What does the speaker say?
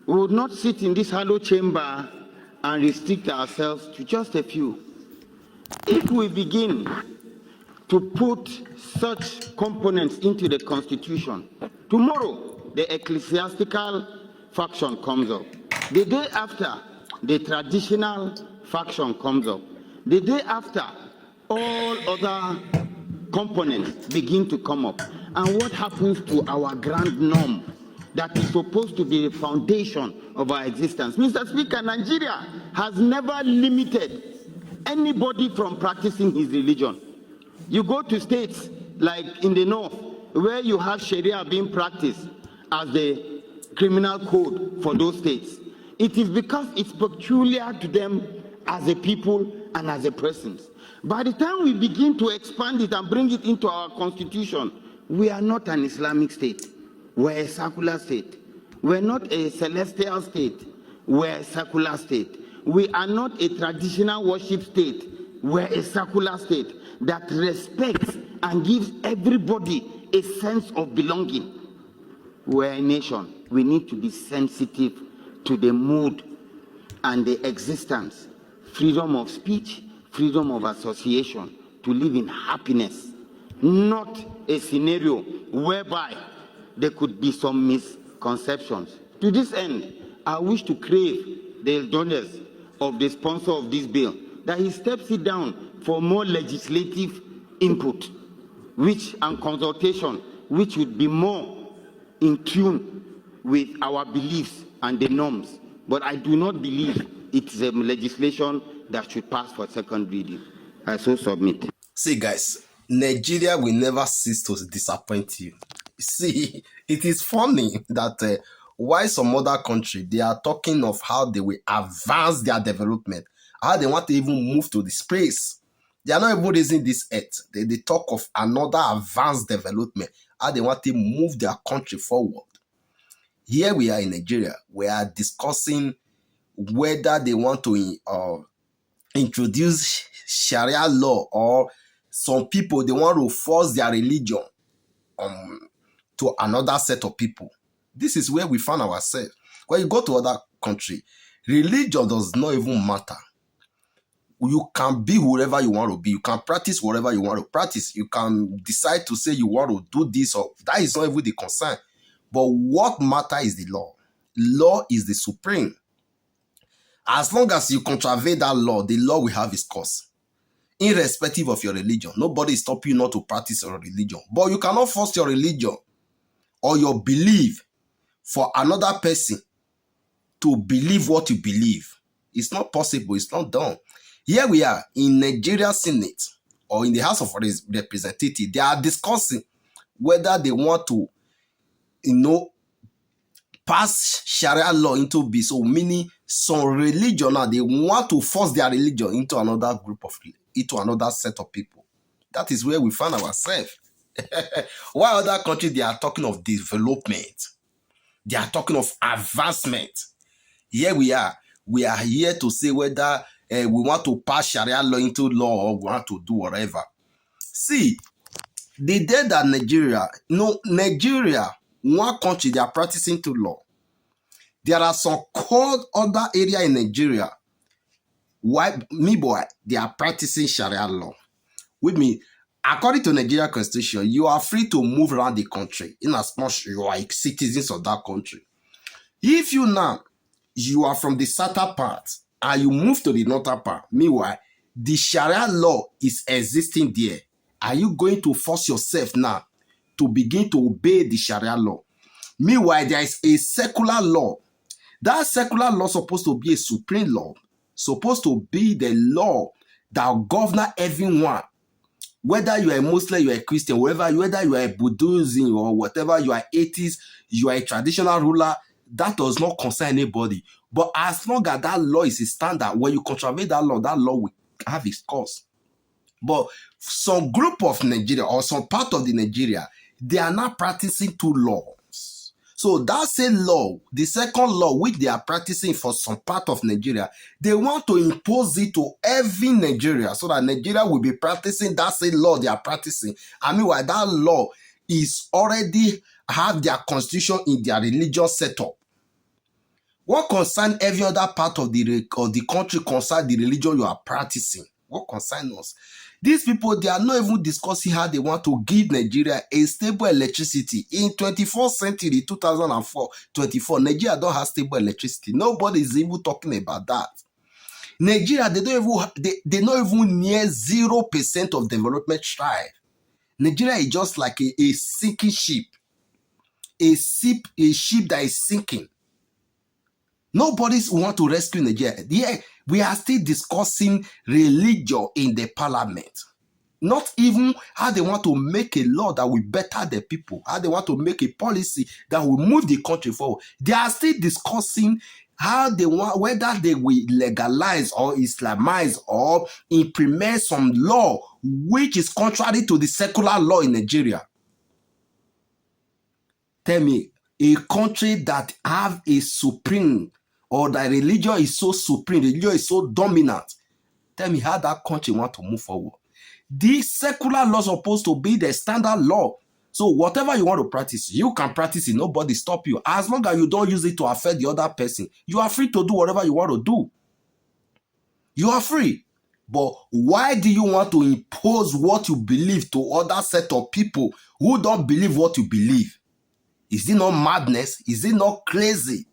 We would not sit in this hollow chamber and restrict ourselves to just a few. If we begin to put such components into the Constitution, tomorrow the ecclesiastical faction comes up. The day after, the traditional faction comes up. The day after, all other components begin to come up. And what happens to our grand norm that is supposed to be the foundation of our existence? Mr. Speaker, Nigeria has never limited anybody from practicing his religion. You go to states like in the north, where you have sharia being practiced as the criminal code for those states. It is because it's peculiar to them as a people and as a persons. By the time we begin to expand it and bring it into our constitution, we are not an Islamic state. We're a secular state. We're not a celestial state. We're a secular state. We are not a traditional worship state. We're a secular state that respects and gives everybody a sense of belonging. We're a nation. We need to be sensitive to the mood and the existence, freedom of speech, freedom of association, to live in happiness, not a scenario whereby there could be some misconceptions. To this end, I wish to crave the indulgence of the sponsor of this bill that he steps it down for more legislative input, and consultation, which would be more in tune with our beliefs and the norms. But I do not believe it's a legislation that should pass for second reading. I so submit. See, guys, Nigeria will never cease to disappoint you. See, it is funny that why some other country, they are talking of how they will advance their development, how they want to even move to the space. They are not even raising this earth. They talk of another advanced development, how they want to move their country forward. Here we are in Nigeria. We are discussing whether they want to introduce Sharia law, or some people, they want to force their religion to another set of people. This is where we find ourselves. When you go to other country, religion does not even matter. You can be whoever you want to be. You can practice whatever you want to practice. You can decide to say you want to do this, or that is not even the concern. But what matters is the law. Law is the supreme. As long as you contravene that law, the law will have its course. Irrespective of your religion. Nobody is stopping you not to practice your religion. But you cannot force your religion or your belief for another person to believe what you believe. It's not possible. It's not done. Here we are in Nigeria Senate or in the House of Representatives. They are discussing whether they want to, pass Sharia law into be so, meaning some religion now they want to force their religion into another set of people. That is where we find ourselves. While other countries, they are talking of development, they are talking of advancement. Here we are here to say whether we want to pass Sharia law into law or we want to do whatever. See, the day that Nigeria, one country, they are practicing to law. There are some cold other area in Nigeria. They are practicing Sharia law. With me, according to Nigeria Constitution, you are free to move around the country in as much you are citizens of that country. If you are from the southern part and you move to the northern part, meanwhile, the Sharia law is existing there. Are you going to force yourself now to begin to obey the Sharia law? Meanwhile, there is a secular law. That secular law is supposed to be a supreme law, supposed to be the law that governs everyone. Whether you are a Muslim, you are a Christian, whether you are a Buddhism or whatever, you are atheist, you are a traditional ruler, that does not concern anybody. But as long as that law is a standard, when you contravene that law will have its course. But some group of Nigeria or some part of the Nigeria, they are not practicing two laws. So that same law, the second law which they are practicing for some part of Nigeria, they want to impose it to every Nigeria so that Nigeria will be practicing that same law they are practicing. I mean, while that law is already have their constitution in their religious setup. What concern every other part of the country concern the religion you are practicing? What concern us? These people, they are not even discussing how they want to give Nigeria a stable electricity. In 24th century, 2004, 24, Nigeria don't have stable electricity. Nobody is even talking about that. Nigeria, they not even near 0% of development strive. Nigeria is just like a sinking ship. A ship that is sinking. Nobody want to rescue Nigeria. Yeah, we are still discussing religion in the parliament. Not even how they want to make a law that will better the people, how they want to make a policy that will move the country forward. They are still discussing how they want, whether they will legalize or Islamize or implement some law which is contrary to the secular law in Nigeria. Tell me, a country that have a supreme, or that religion is so supreme, religion is so dominant, tell me how that country want to move forward. These secular laws are supposed to be the standard law. So whatever you want to practice, you can practice it. Nobody stop you. As long as you don't use it to affect the other person, you are free to do whatever you want to do. You are free. But why do you want to impose what you believe to other set of people who don't believe what you believe? Is it not madness? Is it not crazy?